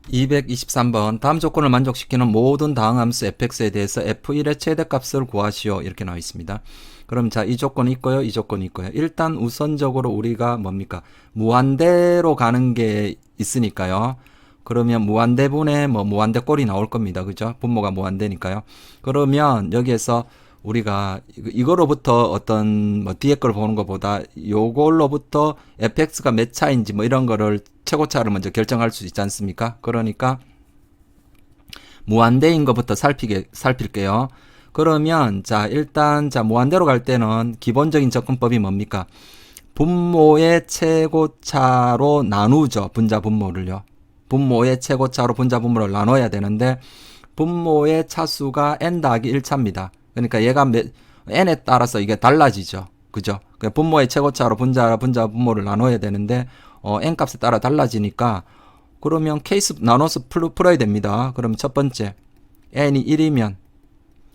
223번 다음 조건을 만족시키는 모든 다항함수 fx에 대해서 f1의 최대값을 구하시오 이렇게 나와 있습니다. 그럼 자, 이 조건이 있고요, 이 조건이 있고요. 일단 우선적으로 우리가 뭡니까? 무한대로 가는 게 있으니까요. 그러면 무한대분의 뭐 무한대 꼴이 나올 겁니다. 그죠? 분모가 무한대니까요. 그러면 여기에서 우리가 이거로부터 어떤 뭐 뒤에 걸 보는 것보다 요걸로부터 fx가 몇 차인지 뭐 이런 거를 최고차를 먼저 결정할 수 있지 않습니까? 그러니까 무한대인 것부터 살필게요. 그러면 자, 일단 자, 무한대로 갈 때는 기본적인 접근법이 뭡니까? 분모의 최고차로 나누죠. 분자 분모를요. 분모의 최고차로 분자 분모를 나눠야 되는데 분모의 차수가 n 더하기 1차입니다. 그러니까 얘가 n에 따라서 이게 달라지죠. 그죠? 분모의 최고차로 분자 분모를 나눠야 되는데 n 값에 따라 달라지니까 그러면 케이스 나눠서 풀어야 됩니다. 그럼 첫 번째 n이 1이면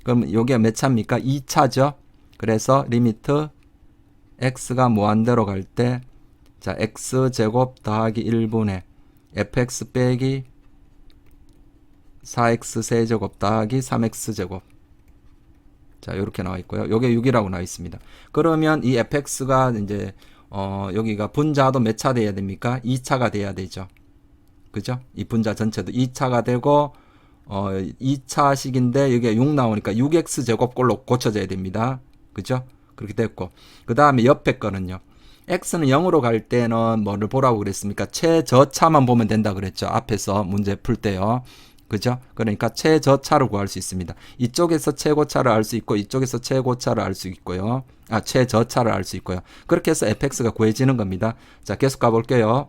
그럼 요게 몇 차입니까? 2차죠. 그래서 리미트 x가 무한대로 갈 때 자, x제곱 더하기 1분의 fx 빼기 4x 세제곱 더하기 3x제곱. 자, 이렇게 나와 있고요. 요게 6이라고 나와 있습니다. 그러면 이 fx가 이제 여기가 분자도 몇 차 돼야 됩니까? 2차가 돼야 되죠. 그죠? 이 분자 전체도 2차가 되고 2차식인데 여기가 6 나오니까 6x 제곱꼴로 고쳐져야 됩니다. 그죠? 그렇게 됐고 그 다음에 옆에 거는요. x는 0으로 갈 때는 뭐를 보라고 그랬습니까? 최저차만 보면 된다 그랬죠. 앞에서 문제 풀 때요. 그죠? 그러니까 최저차를 구할 수 있습니다. 이쪽에서 최고차를 알 수 있고 이쪽에서 최고차를 알 수 있고요. 최저차를 알 수 있고요. 그렇게 해서 fx가 구해지는 겁니다. 자, 계속 가볼게요.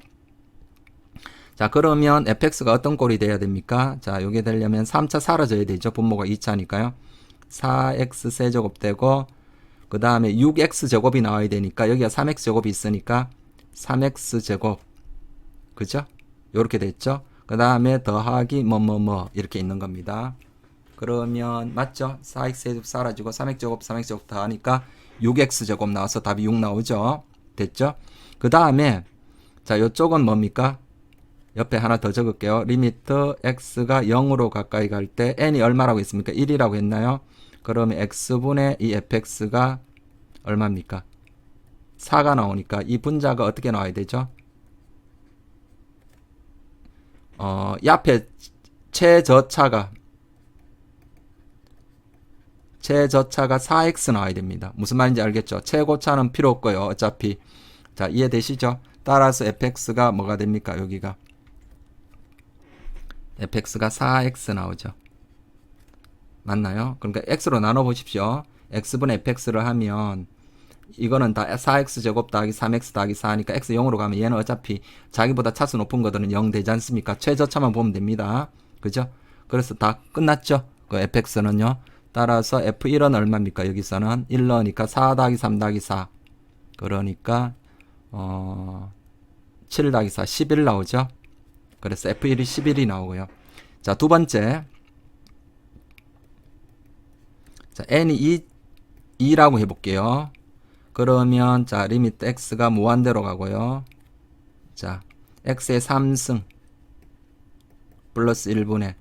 자, 그러면 fx가 어떤 꼴이 돼야 됩니까? 자, 요게 되려면 3차 사라져야 되죠. 분모가 2차니까요. 4x 세제곱 되고 그 다음에 6x 제곱이 나와야 되니까 여기가 3x 제곱이 있으니까 3x 제곱. 그죠? 요렇게 됐죠? 그 다음에 더하기 이렇게 있는 겁니다. 그러면 맞죠? 4x 세제곱 사라지고 3x 제곱 3x 제곱 더하니까 6x 제곱 나와서 답이 6 나오죠? 됐죠? 그 다음에 자, 요쪽은 뭡니까? 옆에 하나 더 적을게요. 리미트 x가 0으로 가까이 갈 때 n이 얼마라고 했습니까? 1이라고 했나요? 그러면 x분의 이 fx가 얼마입니까? 4가 나오니까 이 분자가 어떻게 나와야 되죠? 이 앞에 최저차가 4x 나와야 됩니다. 무슨 말인지 알겠죠? 최고차는 필요 없고요. 어차피 자, 이해되시죠? 따라서 fx가 뭐가 됩니까? 여기가 fx가 4x 나오죠. 맞나요? 그러니까 x로 나눠 보십시오. x분의 fx를 하면 이거는 다 4x 제곱 더하기 3x 더하기 4니까 x 0으로 가면 얘는 어차피 자기보다 차수 높은 것들은 0 되지 않습니까? 최저차만 보면 됩니다. 그죠? 그래서 다 끝났죠? 그 fx는요. 따라서 f1은 얼마입니까? 여기서는 1 넣으니까 4 더하기 3 더하기 4. 그러니까 7 더하기 4 11 나오죠? 그래서 f1이 11이 나오고요. 자, 두 번째. 자, n이 2라고 해볼게요. 그러면 자, 리미트 x가 무한대로 가고요. 자, x의 3승 플러스 1분의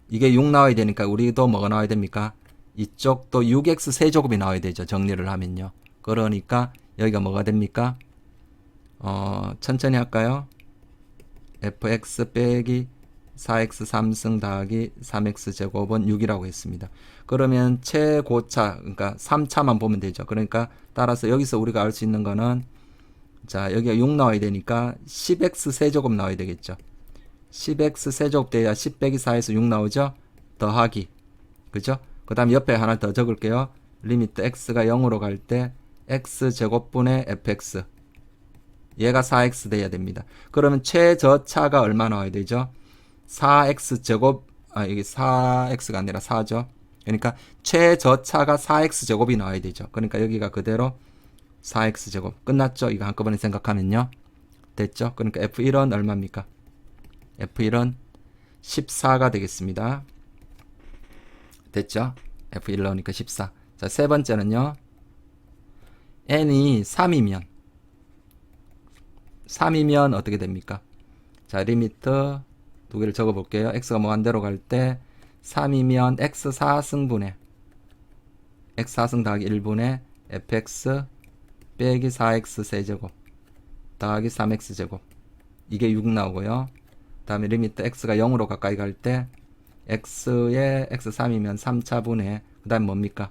이게 6 나와야 되니까 우리도 뭐가 나와야 됩니까? 이쪽도 6x 세제곱이 나와야 되죠. 정리를 하면요. 그러니까 여기가 뭐가 됩니까? 천천히 할까요? fx 빼기 4x 3승 더하기 3x 제곱은 6이라고 했습니다. 그러면 최고차, 그러니까 3차만 보면 되죠. 그러니까 따라서 여기서 우리가 알 수 있는 거는 자, 여기가 6 나와야 되니까 10x 세제곱 나와야 되겠죠. 10x 세제곱 돼야 10 빼기 4에서 6 나오죠. 더하기. 그죠? 그 다음 옆에 하나 더 적을게요. 리미트 x가 0으로 갈 때 x 제곱분의 fx. 얘가 4x 돼야 됩니다. 그러면 최저차가 얼마 나와야 되죠? 4x 제곱, 여기 4x가 아니라 4죠. 그러니까 최저차가 4x 제곱이 나와야 되죠. 그러니까 여기가 그대로 4x 제곱. 끝났죠? 이거 한꺼번에 생각하면요. 됐죠? 그러니까 F1은 얼마입니까? F1은 14가 되겠습니다. 됐죠? F1 넣으니까 14. 자, 세 번째는요. n이 3이면 어떻게 됩니까? 자, 리미트 두 개를 적어 볼게요. x가 무한대로 갈 때 3이면 x 4승분의 x 4승 더하기 1분의 fx 빼기 4x 세제곱 더하기 3x 제곱, 이게 6 나오고요. 그 다음에 리미트 x가 0으로 가까이 갈 때 x에 x 3이면 3차분의, 그 다음에 뭡니까?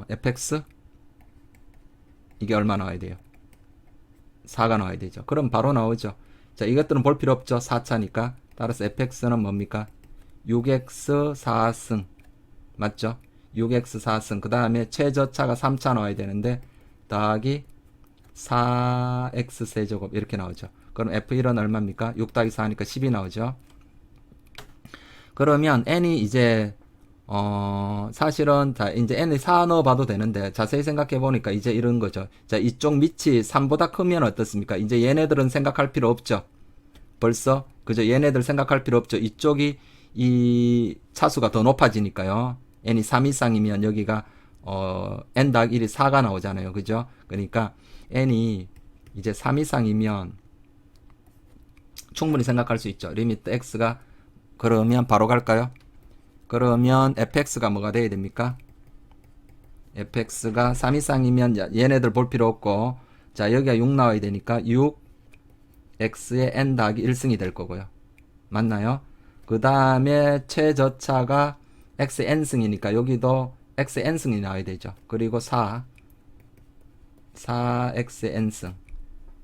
fx 이게 얼마 나와야 돼요? 4가 나와야 되죠. 그럼 바로 나오죠. 자, 이것들은 볼 필요 없죠. 4차니까. 따라서 fx는 뭡니까? 6x 4승 맞죠? 6x 4승, 그 다음에 최저차가 3차 나와야 되는데 더하기 4x 세제곱 이렇게 나오죠. 그럼 f1은 얼마입니까? 6 더하기 4니까 10이 나오죠. 그러면 n이 이제 사실은 자 이제 n이 4 넣어봐도 되는데 자세히 생각해 보니까 이제 이런 거죠. 자, 이쪽 밑이 3보다 크면 어떻습니까? 이제 얘네들은 생각할 필요 없죠. 벌써 그죠? 얘네들 생각할 필요 없죠. 이쪽이 이 차수가 더 높아지니까요. n이 3 이상이면 여기가 n 더하기 1이 4가 나오잖아요. 그죠? 그러니까 n이 이제 3 이상이면 충분히 생각할 수 있죠. 리미트 x가, 그러면 바로 갈까요? 그러면 fx가 뭐가 돼야 됩니까? fx가 3 이상이면 얘네들 볼 필요 없고, 자 여기가 6 나와야 되니까 6 x의 n 더하기 1승이 될 거고요. 맞나요? 그 다음에 최저차가 x n승이니까 여기도 x n승이 나와야 되죠. 그리고 4x n승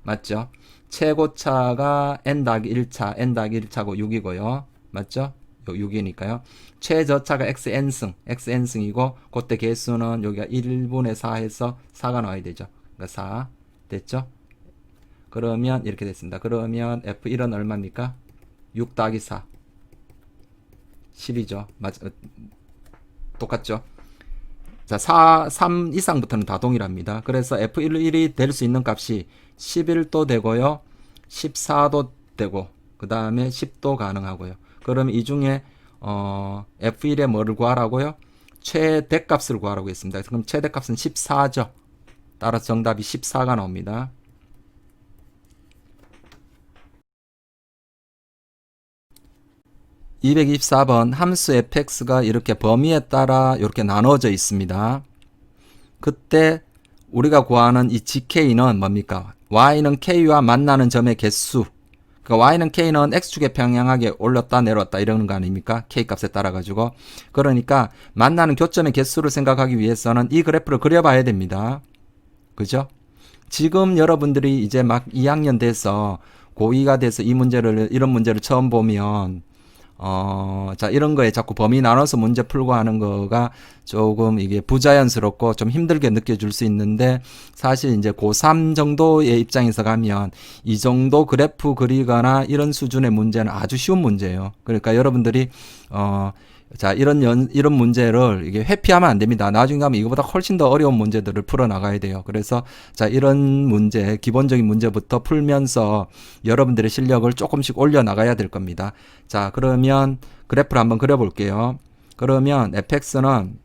맞죠? 최고차가 n 더하기 1차, n 더하기 1차고 6이고요. 맞죠? 6이니까요. 최저차가 x n승이고 그때 개수는 여기가 1분의 4 해서 4가 나와야 되죠. 그러니까 4 됐죠? 그러면 이렇게 됐습니다. 그러면 f1은 얼마입니까? 6 더하기 4 10이죠. 똑같죠? 자, 3 이상부터는 다 동일합니다. 그래서 f1이 될 수 있는 값이 11도 되고요. 14도 되고 그 다음에 10도 가능하고요. 그러면 이 중에 f1의 뭐를 구하라고요? 최대값을 구하라고 했습니다. 그럼 최대값은 14죠. 따라서 정답이 14가 나옵니다. (224번) 함수 fx가 이렇게 범위에 따라 이렇게 나눠져 있습니다. 그때 우리가 구하는 이 gk는 뭡니까? y는 k와 만나는 점의 개수, 그러니까 y는 k는 x축에 평행하게 올렸다 내렸다 이러는 거 아닙니까? k 값에 따라 가지고. 그러니까 만나는 교점의 개수를 생각하기 위해서는 이 그래프를 그려봐야 됩니다. 그죠? 지금 여러분들이 이제 막 2학년 돼서 고2가 돼서 이런 문제를 처음 보면 자, 이런 거에 자꾸 범위 나눠서 문제 풀고 하는 거가 조금 이게 부자연스럽고 좀 힘들게 느껴질 수 있는데, 사실 이제 고3 정도의 입장에서 가면 이 정도 그래프 그리거나 이런 수준의 문제는 아주 쉬운 문제예요. 그러니까 여러분들이, 자, 이런 문제를 이게 회피하면 안 됩니다. 나중에 가면 이거보다 훨씬 더 어려운 문제들을 풀어 나가야 돼요. 그래서, 자, 이런 문제, 기본적인 문제부터 풀면서 여러분들의 실력을 조금씩 올려 나가야 될 겁니다. 자, 그러면 그래프를 한번 그려 볼게요. 그러면 fx는,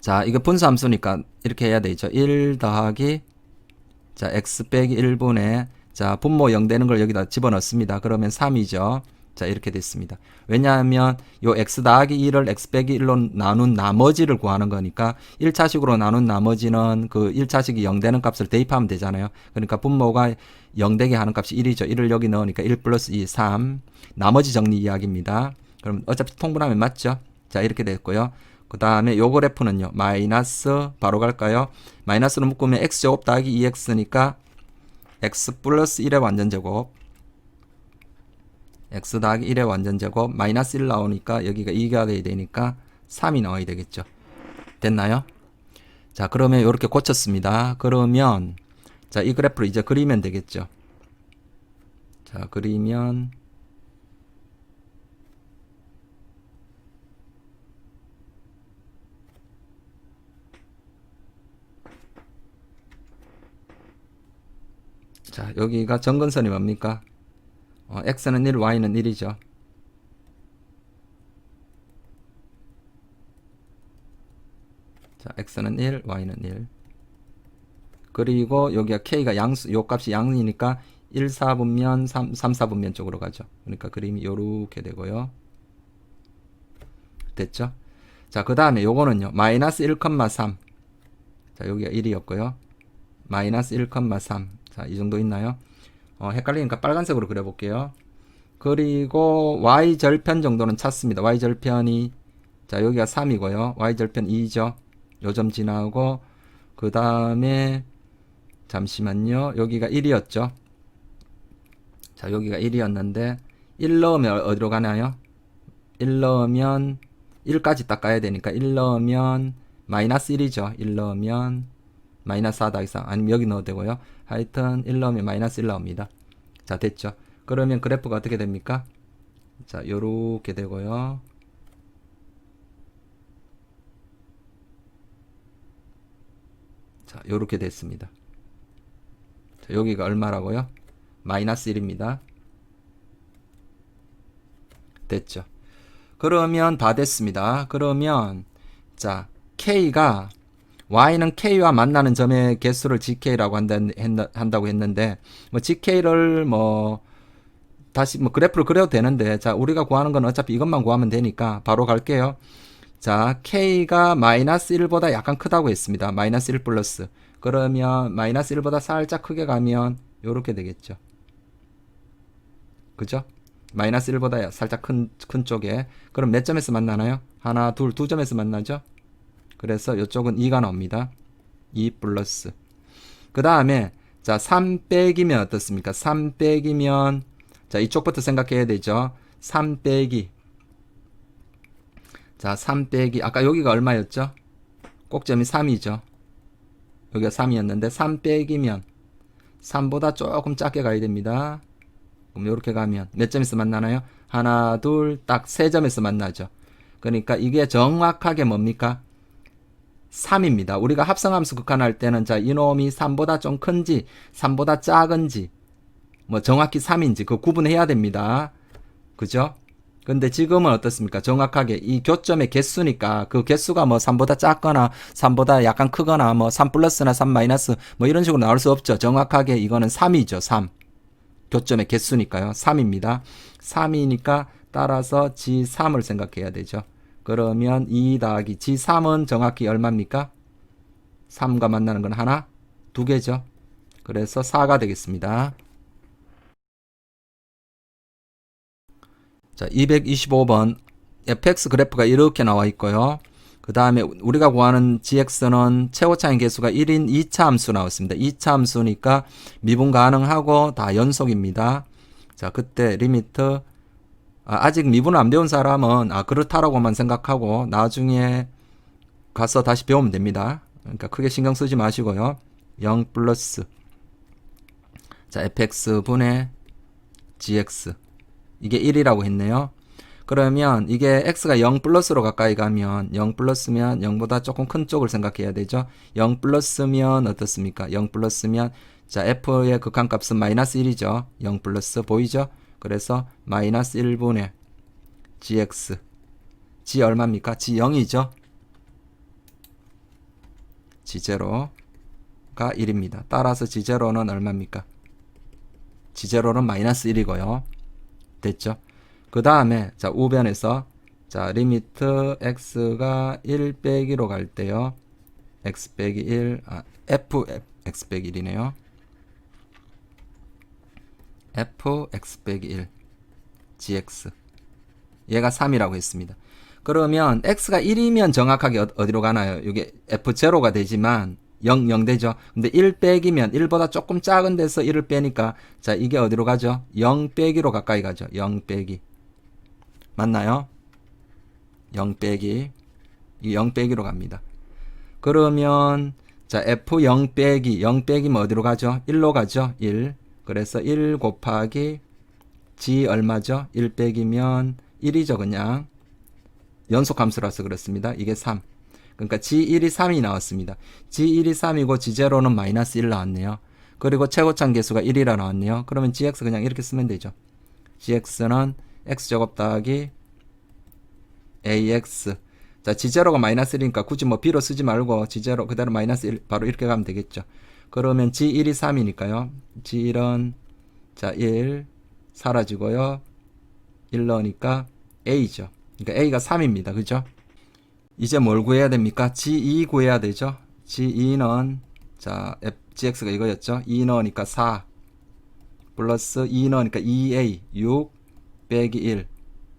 자, 이거 분수함수니까 이렇게 해야 되죠. 1 더하기, 자, x 빼기 1분의, 자, 분모 0 되는 걸 여기다 집어넣습니다. 그러면 3이죠. 자, 이렇게 됐습니다. 왜냐하면 요 x 더하기 1을 x 빼기 1로 나눈 나머지를 구하는 거니까 1차식으로 나눈 나머지는 그 1차식이 0 되는 값을 대입하면 되잖아요. 그러니까 분모가 0 되게 하는 값이 1이죠. 1을 여기 넣으니까 1 플러스 2, 3. 나머지 정리 이야기입니다. 그럼 어차피 통분하면 맞죠? 자, 이렇게 됐고요. 그 다음에 요 그래프는요. 마이너스 바로 갈까요? 마이너스로 묶으면 x제곱 더하기 2x니까 x 플러스 1의 완전제곱, x 더하기 1의 완전제곱, 마이너스 1 나오니까 여기가 2가 돼야 되니까 3이 나와야 되겠죠. 됐나요? 자, 그러면 이렇게 고쳤습니다. 그러면 자, 이 그래프를 이제 그리면 되겠죠. 자, 그리면 자, 여기가 점근선이 뭡니까? x는 1, y는 1이죠. 자, x는 1, y는 1. 그리고 여기가 k가 양수, 요 값이 양이니까 1, 4분면 3, 4분면 쪽으로 가죠. 그러니까 그림이 요렇게 되고요. 됐죠? 자, 그 다음에 요거는요. 마이너스 1,3. 자, 여기가 1이었고요. 마이너스 1,3. 자, 이 정도 있나요? 헷갈리니까 빨간색으로 그려볼게요. 그리고 y절편 정도는 찾습니다. y절편이 자, 여기가 3이고요. y절편 2죠. 요 점 지나고 그 다음에 잠시만요. 여기가 1이었죠. 자, 여기가 1이었는데 1 넣으면 어디로 가나요? 1 넣으면 1까지 딱 가야 되니까 1 넣으면 마이너스 1이죠. 1 넣으면 마이너스 4 더하기 3 아니면 여기 넣어도 되고요. 하여튼 1 넣으면 마이너스 1 나옵니다. 자, 됐죠. 그러면 그래프가 어떻게 됩니까? 자, 요렇게 되고요. 자, 요렇게 됐습니다. 자, 여기가 얼마라고요? 마이너스 1입니다. 됐죠. 그러면 다 됐습니다. 그러면 자, K가 Y는 K와 만나는 점의 개수를 GK라고 한다고 했는데 뭐 GK를 뭐 다시 뭐 그래프를 그려도 되는데 자, 우리가 구하는 건 어차피 이것만 구하면 되니까 바로 갈게요. 자, K가 마이너스 1보다 약간 크다고 했습니다. 마이너스 1 플러스. 그러면 마이너스 1보다 살짝 크게 가면 요렇게 되겠죠. 그죠? 마이너스 1보다 살짝 큰 쪽에. 그럼 몇 점에서 만나나요? 하나, 둘, 두 점에서 만나죠? 그래서 이쪽은 2가 나옵니다. 2 플러스. 그 다음에 자, 3 빼기면 어떻습니까? 3 빼기면 자, 이쪽부터 생각해야 되죠. 3 빼기. 자, 3 빼기. 아까 여기가 얼마였죠? 꼭점이 3이죠. 여기가 3이었는데 3 빼기면 3보다 조금 작게 가야 됩니다. 그럼 이렇게 가면 몇 점에서 만나나요? 하나, 둘, 딱 3점에서 만나죠. 그러니까 이게 정확하게 뭡니까? 3입니다. 우리가 합성함수 극한할 때는 자, 이놈이 3보다 좀 큰지 3보다 작은지 뭐 정확히 3인지 그 구분해야 됩니다. 그죠? 근데 지금은 어떻습니까? 정확하게 이 교점의 개수니까 그 개수가 뭐 3보다 작거나 3보다 약간 크거나 뭐 3 플러스나 3 마이너스 뭐 이런 식으로 나올 수 없죠. 정확하게 이거는 3이죠. 3. 교점의 개수니까요. 3입니다. 3이니까 따라서 G3을 생각해야 되죠. 그러면 2 더하기 G3은 정확히 얼마입니까? 3과 만나는 건 하나, 두 개죠. 그래서 4가 되겠습니다. 자, 225번 fx 그래프가 이렇게 나와 있고요. 그 다음에 우리가 구하는 gx는 최고차인 개수가 1인 2차 함수 나왔습니다. 2차 함수니까 미분 가능하고 다 연속입니다. 자, 그때 리미트 아직 미분을 안 배운 사람은 그렇다라고만 생각하고 나중에 가서 다시 배우면 됩니다. 그러니까 크게 신경 쓰지 마시고요. 0 플러스 자, fx 분의 gx 이게 1이라고 했네요. 그러면 이게 x가 0 플러스로 가까이 가면 0 플러스면 0보다 조금 큰 쪽을 생각해야 되죠. 0 플러스면 어떻습니까? 0 플러스면 자, f의 극한값은 마이너스 1이죠. 0 플러스 보이죠? 그래서 마이너스 1분의 gx g 얼마입니까? g 0이죠. g0가 1입니다. 따라서 g0는 얼마입니까? g0는 마이너스 1이고요. 됐죠? 그 다음에 자, 우변에서 자, 리미트 x가 1 빼기로 갈 때요. x 빼기 1 f x 빼기 1이네요. f x 빼기 1 gx 얘가 3이라고 했습니다. 그러면 x가 1이면 정확하게 어디로 가나요? 이게 f0가 되지만 0 되죠. 근데 1 빼기면 1보다 조금 작은 데서 1을 빼니까 자, 이게 어디로 가죠? 0 빼기로 가까이 가죠. 0 빼기 맞나요? 0 빼기 이 0 빼기로 갑니다. 그러면 자, f 0 빼기 0 빼기면 어디로 가죠? 1로 가죠. 1 그래서 1 곱하기 g 얼마죠? 1 빼기면 1이죠. 그냥 연속함수라서 그렇습니다. 이게 3 그러니까 G1이 3이 나왔습니다. G1이 3이고 G0는 마이너스 1 나왔네요. 그리고 최고차인 개수가 1이라 나왔네요. 그러면 GX 그냥 이렇게 쓰면 되죠. GX는 X제곱 더하기 AX 자, G0가 마이너스 1이니까 굳이 뭐 B로 쓰지 말고 G0 그대로 마이너스 1 바로 이렇게 가면 되겠죠. 그러면 G1이 3이니까요. G1은 자, 1 사라지고요. 1 넣으니까 A죠. 그러니까 A가 3입니다. 그죠? 이제 뭘 구해야 됩니까? G2 구해야 되죠. G2는 자, GX가 이거였죠. 2 넣으니까 4 플러스 2 넣으니까 2A 6 빼기 1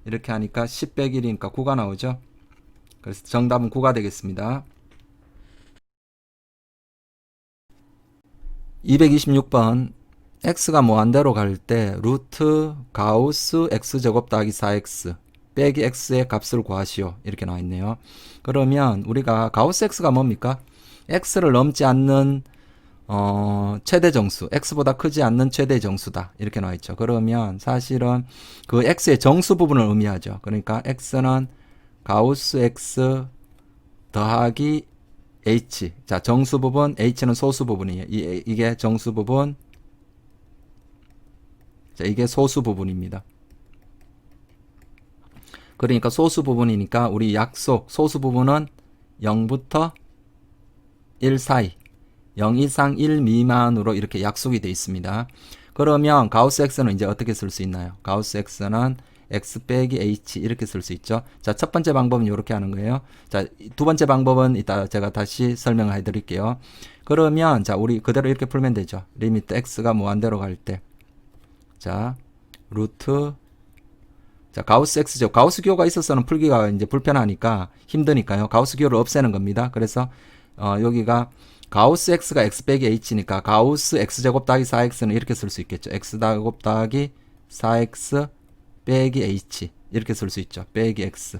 이렇게 하니까 10 빼기 1이니까 9가 나오죠. 그래서 정답은 9가 되겠습니다. 226번 x가 무한대로 갈 때 루트 가우스 x제곱 더하기 4x 빼기 x의 값을 구하시오. 이렇게 나와 있네요. 그러면 우리가 가우스 x가 뭡니까? x를 넘지 않는 최대 정수, x보다 크지 않는 최대 정수다. 이렇게 나와 있죠. 그러면 사실은 그 x의 정수 부분을 의미하죠. 그러니까 x는 가우스 x 더하기 h. 자, 정수 부분, h는 소수 부분이에요. 이게 정수 부분, 자, 이게 소수 부분입니다. 그러니까 소수 부분이니까 우리 약속, 소수 부분은 0부터 1 사이, 0 이상 1 미만으로 이렇게 약속이 되어 있습니다. 그러면 가우스 x는 이제 어떻게 쓸 수 있나요? 가우스 x는 x 빼기 h 이렇게 쓸 수 있죠. 자, 첫 번째 방법은 이렇게 하는 거예요. 자, 두 번째 방법은 이따 제가 다시 설명을 해 드릴게요. 그러면 자, 우리 그대로 이렇게 풀면 되죠. 리미트 x가 무한대로 갈 때. 자, 루트 자, 가우스 x죠. 가우스 기호가 있어서는 풀기가 이제 불편하니까 힘드니까요. 가우스 기호를 없애는 겁니다. 그래서 여기가 가우스 x가 x 빼기 h니까 가우스 x제곱 더하기 4x는 이렇게 쓸 수 있겠죠. x제곱 더하기 4x 빼기 h 이렇게 쓸 수 있죠. 빼기 x.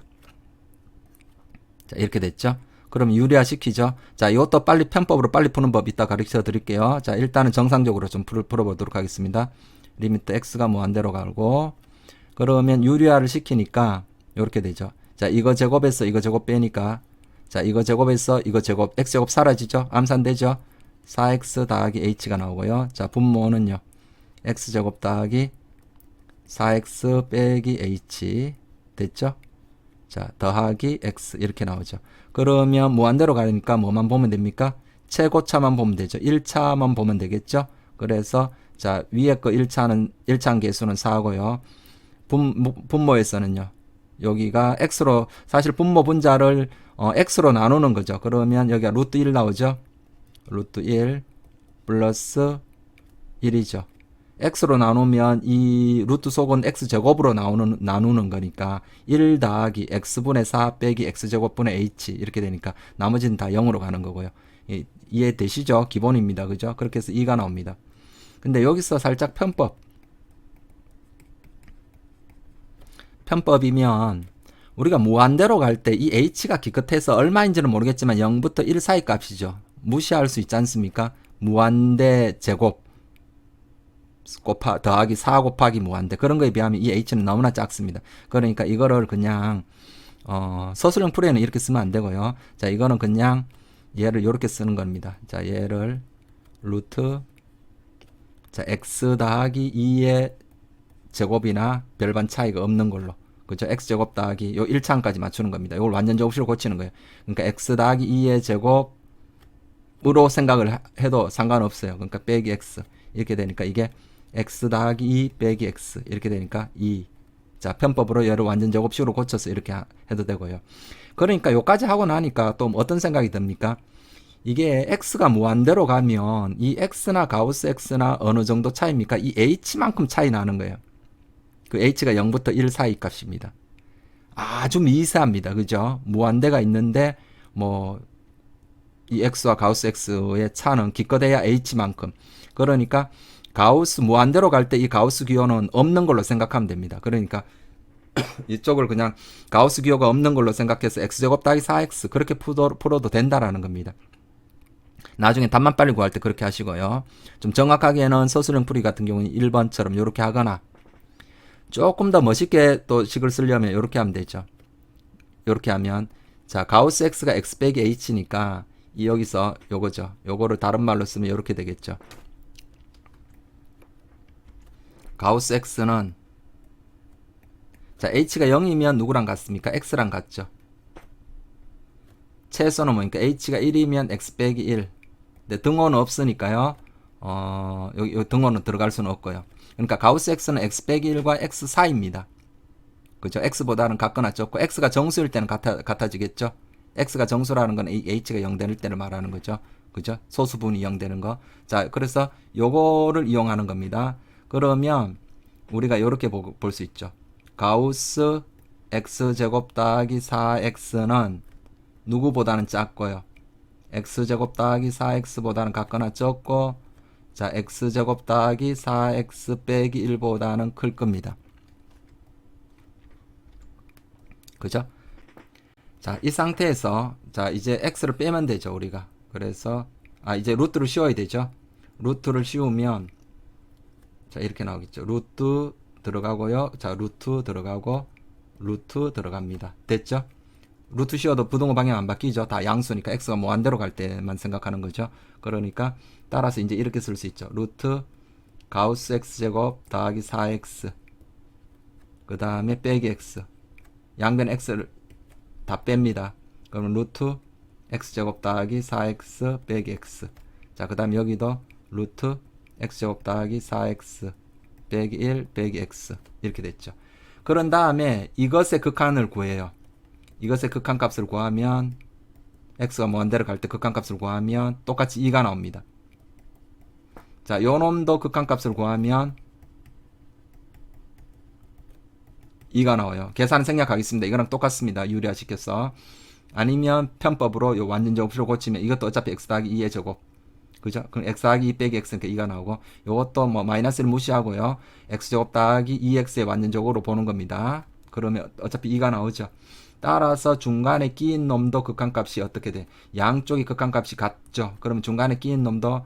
자, 이렇게 됐죠. 그럼 유리화 시키죠. 자, 이것도 빨리 편법으로 빨리 푸는 법 이따 가르쳐 드릴게요. 자, 일단은 정상적으로 좀 풀어보도록 하겠습니다. 리미트 x가 무한대로 가고 그러면 유리화를 시키니까 이렇게 되죠. 자, 이거 제곱에서 이거 제곱 빼니까 자, 이거 제곱에서 이거 제곱 x제곱 사라지죠. 암산되죠. 4x 더하기 h가 나오고요. 자, 분모는요. x제곱 더하기 4x 빼기 h 됐죠. 자, 더하기 x 이렇게 나오죠. 그러면 무한대로 가니까 뭐만 보면 됩니까? 최고차만 보면 되죠. 1차만 보면 되겠죠. 그래서 자, 위에 거 1차 계수는 4고요. 분모에서는요. 여기가 x로 사실 분모 분자를 x로 나누는 거죠. 그러면 여기가 루트 1 나오죠. 루트 1 플러스 1이죠. x로 나누면 이 루트 속은 x제곱으로 나누는 거니까 1 더하기 x분의 4 빼기 x제곱분의 h 이렇게 되니까 나머지는 다 0으로 가는 거고요. 이해되시죠? 기본입니다. 그죠? 그렇게 해서 2가 나옵니다. 근데 여기서 살짝 편법이면 우리가 무한대로 갈 때 이 h가 기껏해서 얼마인지는 모르겠지만 0부터 1 사이 값이죠. 무시할 수 있지 않습니까? 무한대 제곱 더하기 4 곱하기 무한대 그런 거에 비하면 이 h는 너무나 작습니다. 그러니까 이거를 그냥 서술형 풀이에는 이렇게 쓰면 안 되고요. 자, 이거는 그냥 얘를 이렇게 쓰는 겁니다. 자, 얘를 루트 자, x 더하기 2의 제곱이나 별반 차이가 없는 걸로. 그죠? x제곱 더하기 요 1차항까지 맞추는 겁니다. 이걸 완전 접시로 고치는 거예요. 그러니까 x 더하기 2의 제곱으로 생각을 해도 상관없어요. 그러니까 빼기 x. 이렇게 되니까 이게 x 더하기 2 빼기 x. 이렇게 되니까 2. 자, 편법으로 얘를 완전 제곱식으로 고쳐서 이렇게 해도 되고요. 그러니까 요까지 하고 나니까 또 어떤 생각이 듭니까? 이게 x가 무한대로 가면 이 x나 가우스 x나 어느 정도 차이입니까? 이 h만큼 차이 나는 거예요. 그 h가 0부터 1 사이 값입니다. 아주 미세합니다. 그죠? 무한대가 있는데 뭐 이 x와 가우스 x의 차는 기껏해야 h만큼. 그러니까 가우스 무한대로 갈 때 이 가우스 기호는 없는 걸로 생각하면 됩니다. 그러니까 이쪽을 그냥 가우스 기호가 없는 걸로 생각해서 x제곱 더하기 4x 그렇게 풀어도 된다라는 겁니다. 나중에 답만 빨리 구할 때 그렇게 하시고요. 좀 정확하게는 서술형 풀이 같은 경우는 1번처럼 이렇게 하거나 조금 더 멋있게 또 식을 쓰려면 이렇게 하면 되죠. 이렇게 하면 자, 가우스 x가 x 빼기 h니까 여기서 요거죠. 요거를 다른 말로 쓰면 이렇게 되겠죠. 가우스 x는 자, h가 0이면 누구랑 같습니까? x랑 같죠. 최소는 뭐니까 h가 1이면 x 빼기 1. 근데 등호는 없으니까요. 여기 등호는 들어갈 수는 없고요. 그러니까 가우스 x는 x 빼기 1과 x 사이입니다. 그죠? x보다는 같거나 적고 x가 정수일 때는 같아지겠죠? x가 정수라는 건 h가 0 되는 때를 말하는 거죠. 그죠? 소수분이 0 되는 거. 자, 그래서 요거를 이용하는 겁니다. 그러면 우리가 이렇게 볼 수 있죠. 가우스 x제곱 더하기 4x는 누구보다는 작고요. x제곱 더하기 4x보다는 같거나 적고, 자, x제곱 더하기 4x 빼기 1보다는 클 겁니다. 그죠? 자, 이 상태에서, 자, 이제 x를 빼면 되죠, 우리가. 그래서, 이제 루트를 씌워야 되죠. 루트를 씌우면, 자, 이렇게 나오겠죠. 루트 들어가고요. 자, 루트 들어가고, 루트 들어갑니다. 됐죠? 루트 씌워도 부동호 방향 안 바뀌죠. 다 양수니까 x가 무한대로 갈 때만 생각하는 거죠. 그러니까 따라서 이제 이렇게 쓸 수 있죠. 루트 가우스 x제곱 더하기 4x 그 다음에 빼기 x 양변 x를 다 뺍니다. 그러면 루트 x제곱 더하기 4x 빼기 x 자, 그 다음 여기도 루트 x제곱 더하기 4x 빼기 1 빼기 x 이렇게 됐죠. 그런 다음에 이것의 극한을 구해요. 이것의 극한값을 구하면 x가 무한대로 갈 때 극한값을 구하면 똑같이 2가 나옵니다. 자, 요놈도 극한값을 구하면 2가 나와요. 계산 생략하겠습니다. 이거랑 똑같습니다. 유리화시켜서. 아니면 편법으로 요 완전 제곱식으로 고치면 이것도 어차피 x 더하기 2의 제곱. 그죠? 그럼 x 더하기 2 빼기 x니까 2가 나오고 요것도 뭐 마이너스를 무시하고요. x제곱 더하기 2x의 완전 제곱으로 보는 겁니다. 그러면 어차피 2가 나오죠. 따라서 중간에 끼인 놈도 극한값이 어떻게 돼? 양쪽이 극한값이 같죠. 그러면 중간에 끼인 놈도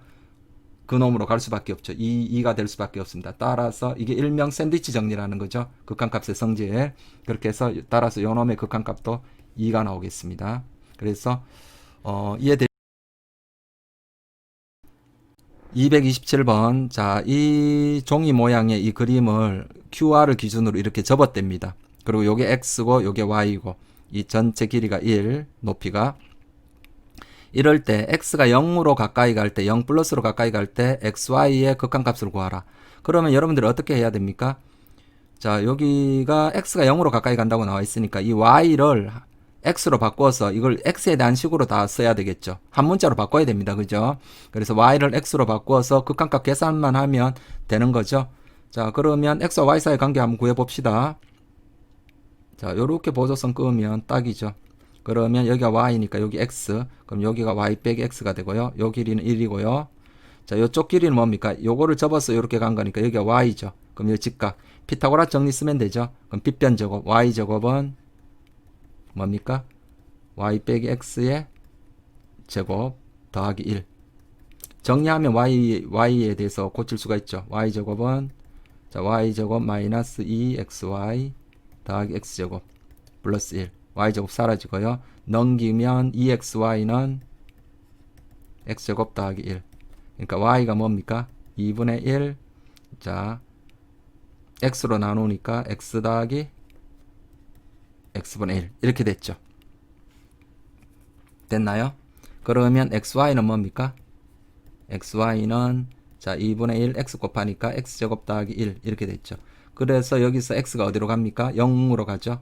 그 놈으로 갈 수밖에 없죠. 2가 될 수밖에 없습니다. 따라서 이게 일명 샌드위치 정리라는 거죠. 극한값의 성질. 그렇게 해서 따라서 요 놈의 극한값도 2가 나오겠습니다. 그래서 이해될 227번. 자, 이 종이 모양의 이 그림을 QR을 기준으로 이렇게 접었답니다. 그리고 요게 X고 요게 Y고 이 전체 길이가 1, 높이가 이럴 때 X가 0으로 가까이 갈 때, 0 플러스로 가까이 갈 때 XY의 극한값을 구하라. 그러면 여러분들이 어떻게 해야 됩니까? 자, 여기가 X가 0으로 가까이 간다고 나와 있으니까 이 Y를 X로 바꿔서 이걸 X에 대한 식으로 다 써야 되겠죠. 한 문자로 바꿔야 됩니다. 그죠? 그래서 Y를 X로 바꿔서 극한값 계산만 하면 되는 거죠. 자, 그러면 X와 Y 사이 관계 한번 구해봅시다. 자, 요렇게 보조선 끄면 딱이죠. 그러면 여기가 Y니까 여기 X. 그럼 여기가 Y 빼기 X가 되고요. 요 길이는 1이고요. 자, 요쪽 길이는 뭡니까? 요거를 접어서 요렇게 간 거니까 여기가 Y죠. 그럼 여기 직각. 피타고라 정리 쓰면 되죠. 그럼 빗변 제곱. Y 제곱은 뭡니까? Y 빼기 X의 제곱 더하기 1. 정리하면 Y에 대해서 고칠 수가 있죠. Y 제곱은 자, Y 제곱 마이너스 2XY 더하기 x제곱 플러스 1 y제곱 사라지고요. 넘기면 2xy는 x제곱 더하기 1 그러니까 y가 뭡니까? 2분의 1 자 x로 나누니까 x 더하기 x분의 1 이렇게 됐죠. 됐나요? 그러면 xy는 뭡니까? xy는 자 2분의 1 x 곱하니까 x제곱 더하기 1 이렇게 됐죠. 그래서 여기서 x가 어디로 갑니까? 0으로 가죠.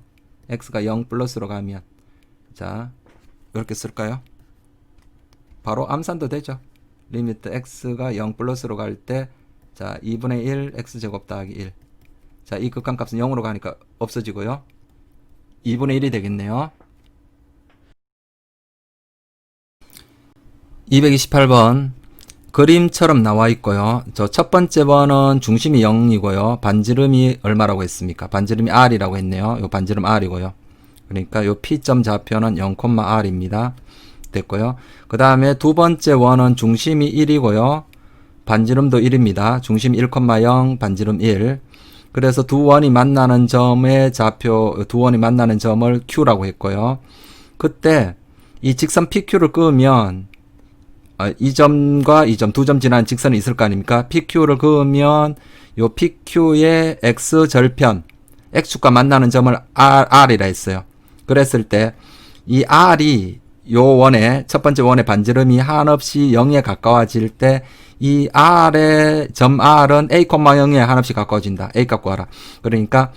x가 0 플러스로 가면 자 이렇게 쓸까요? 바로 암산도 되죠. 리미트 x가 0 플러스로 갈 때 자 2분의 1 x제곱 더하기 1 자 이 극한값은 0으로 가니까 없어지고요. 2분의 1이 되겠네요. 228번 그림처럼 나와 있고요. 저 첫 번째 번은 중심이 0이고요. 반지름이 얼마라고 했습니까? 반지름이 r이라고 했네요. 요 반지름 r이고요. 그러니까 요 P점 좌표는 0,r입니다. 됐고요. 그 다음에 두 번째 원은 중심이 1이고요. 반지름도 1입니다. 중심 1,0, 반지름 1. 그래서 두 원이 만나는 점의 좌표, 두 원이 만나는 점을 Q라고 했고요. 그때 이 직선 PQ를 그으면 이 점과 이 점, 두 점 지나는 직선이 있을 거 아닙니까? PQ를 그으면 요 PQ의 X절편, X축과 만나는 점을 R이라 했어요. 그랬을 때 이 R이 요 원의 첫 번째 원의 반지름이 한없이 0에 가까워질 때 이 R의 점 R은 A, 0에 한없이 가까워진다. A 값 구하라. 그러니까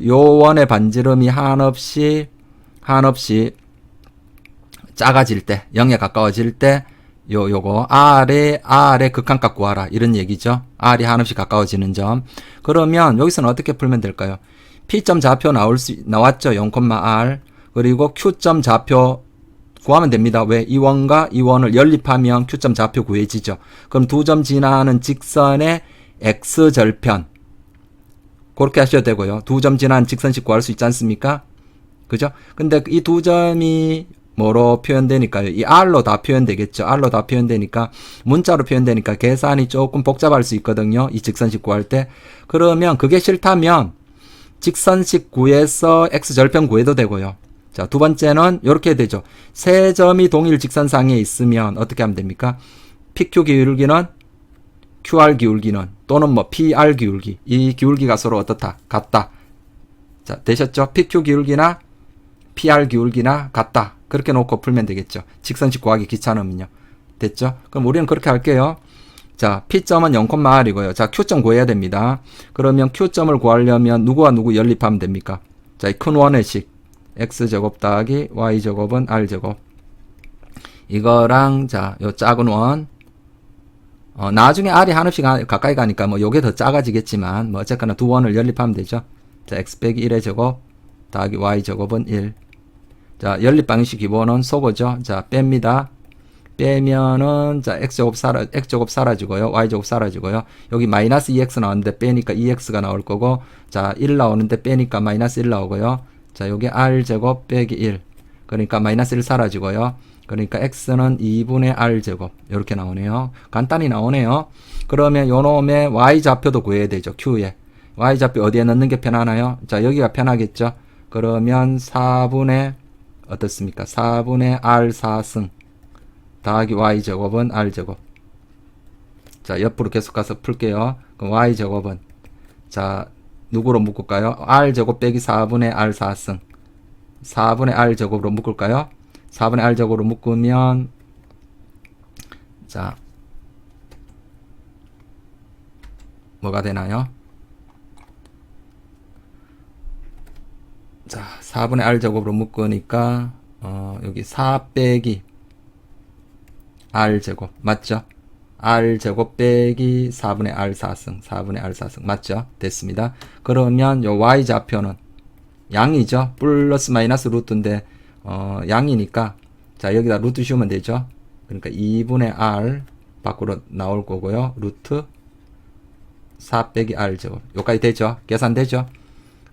요 원의 반지름이 한없이 작아질 때 0에 가까워질 때 요거 R의 극한값 구하라. 이런 얘기죠. R이 한없이 가까워지는 점. 그러면 여기서는 어떻게 풀면 될까요? P점 좌표 나왔죠. 0,R. 그리고 Q점 좌표 구하면 됩니다. 왜? 이 원과 이 원을 연립하면 Q점 좌표 구해지죠. 그럼 두 점 지나는 직선의 X절편. 그렇게 하셔도 되고요. 두 점 지나는 직선식 구할 수 있지 않습니까? 그죠? 근데 이 두 점이 뭐로 표현되니까요? 이 R로 다 표현되겠죠. R로 다 표현되니까, 문자로 표현되니까 계산이 조금 복잡할 수 있거든요. 이 직선식 구할 때. 그러면 그게 싫다면 직선식 구해서 X절편 구해도 되고요. 자, 두 번째는 이렇게 되죠. 세 점이 동일 직선상에 있으면 어떻게 하면 됩니까? PQ 기울기는 QR 기울기는 또는 뭐 PR 기울기, 이 기울기가 서로 어떻다? 같다. 자, 되셨죠? PQ 기울기나 PR 기울기나 같다. 그렇게 놓고 풀면 되겠죠. 직선식 구하기 귀찮으면요. 됐죠? 그럼 우리는 그렇게 할게요. 자, P점은 0,R이고요. 자, Q점 구해야 됩니다. 그러면 Q점을 구하려면 누구와 누구 연립하면 됩니까? 자, 이 큰 원의 식 X제곱 더하기 Y제곱은 R제곱. 이거랑 자, 요 작은 원. 나중에 R이 한없이 가까이 가니까 뭐 요게 더 작아지겠지만 뭐 어쨌거나 두 원을 연립하면 되죠. 자, X 빼기 1의 제곱 더하기 Y제곱은 1. 자, 연립 방식 기본은 소거죠. 자, 뺍니다. 빼면은 자, X제곱 사라지고요. Y제곱 사라지고요. 여기 마이너스 2X 나왔는데 빼니까 2X가 나올 거고, 자, 1 나오는데 빼니까 마이너스 1 나오고요. 자, 요게 R제곱 빼기 1. 그러니까 마이너스 1 사라지고요. 그러니까 X는 2분의 R제곱. 이렇게 나오네요. 간단히 나오네요. 그러면 요 놈의 Y좌표도 구해야 되죠. Q에. Y좌표 어디에 넣는 게 편하나요? 자, 여기가 편하겠죠. 그러면 4분의 어떻습니까? 4분의 R4승 더하기 Y제곱은 R제곱. 자, 옆으로 계속 가서 풀게요. 그럼 Y제곱은 자, 누구로 묶을까요? R제곱 빼기 4분의 R4승 4분의 R제곱으로 묶을까요? 4분의 R제곱으로 묶으면 자, 뭐가 되나요? 자, 4분의 R제곱으로 묶으니까 여기 4 빼기 R제곱 맞죠? R제곱 빼기 4분의 R4승 4분의 R4승 맞죠? 됐습니다. 그러면 요 Y좌표는 양이죠. 플러스 마이너스 루트인데 양이니까 자, 여기다 루트 씌우면 되죠. 그러니까 2분의 R 밖으로 나올 거고요. 루트 4 빼기 R제곱 요까지 되죠. 계산되죠.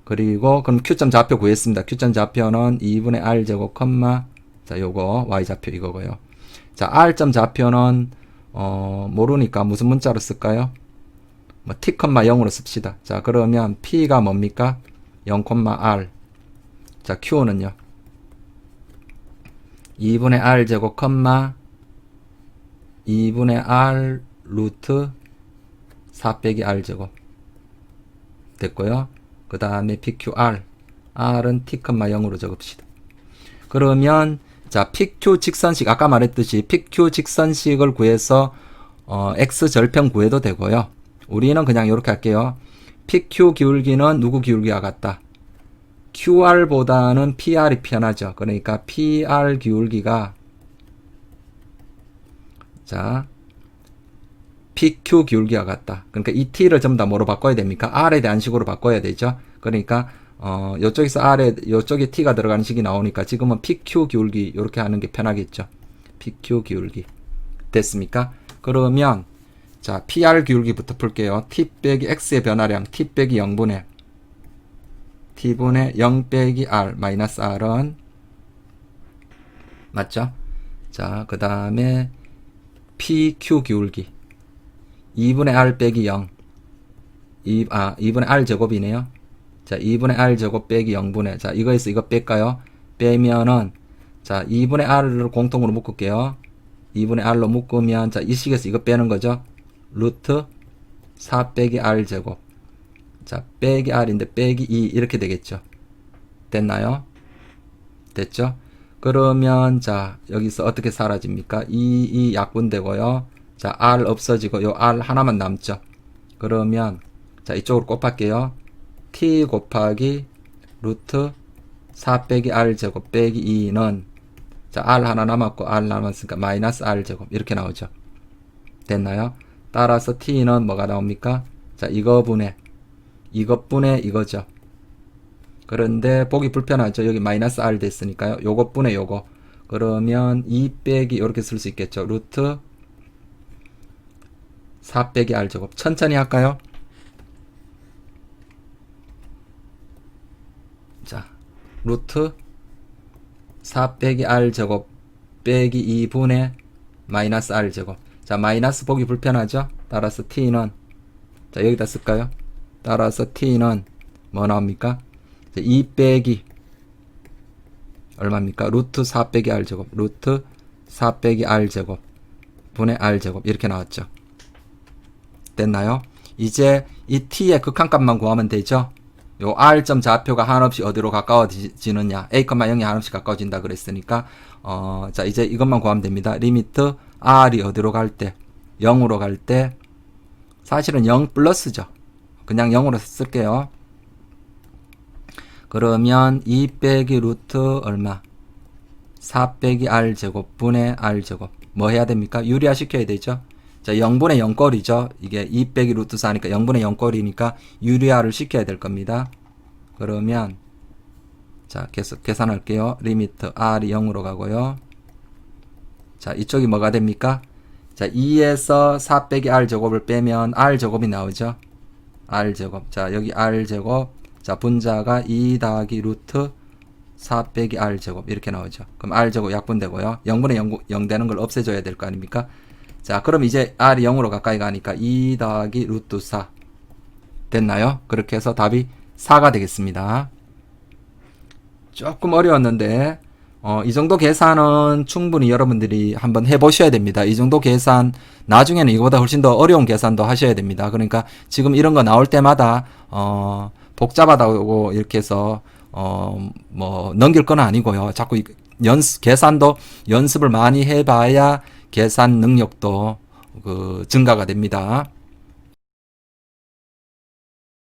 그리고 그럼 Q점 좌표 구했습니다. Q점 좌표는 2분의 R제곱 컴마 자, 요거 Y좌표 이거고요. 자, R점 좌표는 모르니까 무슨 문자로 쓸까요? 뭐 T, 0으로 씁시다. 자, 그러면 P가 뭡니까? 0,R. 자, Q는요. 2분의 R제곱 컴마 2분의 R 루트 4 빼기 R제곱. 됐고요. 그 다음에 PQR. R은 T, 0으로 적읍시다. 그러면 자, PQ 직선식 아까 말했듯이 PQ 직선식을 구해서 X절편 구해도 되고요. 우리는 그냥 이렇게 할게요. PQ 기울기는 누구 기울기와 같다? QR보다는 PR이 편하죠. 그러니까 PR 기울기가 자, PQ 기울기와 같다. 그러니까 이 T를 전부 다 뭐로 바꿔야 됩니까? R에 대한 식으로 바꿔야 되죠. 그러니까 요쪽에서 R에 요쪽에 T가 들어가는 식이 나오니까 지금은 PQ 기울기 이렇게 하는 게 편하겠죠. PQ 기울기 됐습니까? 그러면 자, PR 기울기부터 풀게요. T 빼기 X의 변화량 T 빼기 0분의 T분의 0 빼기 R 마이너스 R은 맞죠? 자, 그 다음에 PQ 기울기 2분의 R 빼기 0 2분의 R 제곱이네요. 자, 2분의 R 제곱 빼기 0분의 자, 이거에서 이거 뺄까요? 빼면은 자, 2분의 R을 공통으로 묶을게요. 2분의 R로 묶으면 자, 이 식에서 이거 빼는 거죠. 루트 4 빼기 R 제곱 자, 빼기 R인데 빼기 2 이렇게 되겠죠. 됐나요? 됐죠? 그러면 자 여기서 어떻게 사라집니까? 이 약분되고요. 자 R 없어지고 요 R 하나만 남죠. 그러면 자 이쪽으로 곱할게요. t 곱하기 루트 4 빼기 r 제곱 빼기 2는 자 r 하나 남았고 r 남았으니까 마이너스 r 제곱 이렇게 나오죠. 됐나요? 따라서 t는 뭐가 나옵니까? 자 이것분의 이거죠. 그런데 보기 불편하죠. 여기 마이너스 r 됐으니까요. 요것분의 요거. 그러면 2 빼기 이렇게 쓸 수 있겠죠. 루트 4 빼기 r 제곱. 천천히 할까요? 자, 루트 4 빼기 r 제곱 빼기 2분의 마이너스 r 제곱. 자, 마이너스 보기 불편하죠? 따라서 t는 자, 여기다 쓸까요? 따라서 t는 뭐 나옵니까? 2 빼기 얼마입니까? 루트 4 빼기 r 제곱. 루트 4 빼기 r 제곱 분의 r 제곱 이렇게 나왔죠. 됐나요? 이제 이 t의 극한값만 구하면 되죠. 요 r점 좌표가 한없이 어디로 가까워지느냐, a, 0이 한없이 가까워진다 그랬으니까 자 이제 이것만 구하면 됩니다. 리미트 r이 어디로 갈 때 0으로 갈 때 사실은 0 플러스죠. 그냥 0으로 쓸게요. 그러면 2 빼기 루트 얼마? 4 빼기 r 제곱 분의 r 제곱 뭐 해야 됩니까? 유리화 시켜야 되죠. 자 0분의 0꼴이죠. 이게 2 빼기 루트 4니까 0분의 0꼴이니까 유리화를 시켜야 될 겁니다. 그러면 자 계속 계산할게요. 리미트 r이 0으로 가고요. 자 이쪽이 뭐가 됩니까? 자 2에서 4 빼기 r 제곱을 빼면 r 제곱이 나오죠. r 제곱. 자 여기 r 제곱. 자 분자가 2 더하기 루트 4 빼기 r 제곱 이렇게 나오죠. 그럼 r 제곱 약분되고요. 0분의 0 되는 걸 없애줘야 될 거 아닙니까? 자 그럼 이제 r이 0으로 가까이 가니까 2 더하기 루트 4 됐나요? 그렇게 해서 답이 4가 되겠습니다. 조금 어려웠는데 이 정도 계산은 충분히 여러분들이 한번 해보셔야 됩니다. 이 정도 계산 나중에는 이거보다 훨씬 더 어려운 계산도 하셔야 됩니다. 그러니까 지금 이런 거 나올 때마다 복잡하다고 이렇게 해서 뭐 넘길 건 아니고요. 자꾸 계산도 연습을 많이 해봐야 계산 능력도 증가가 됩니다.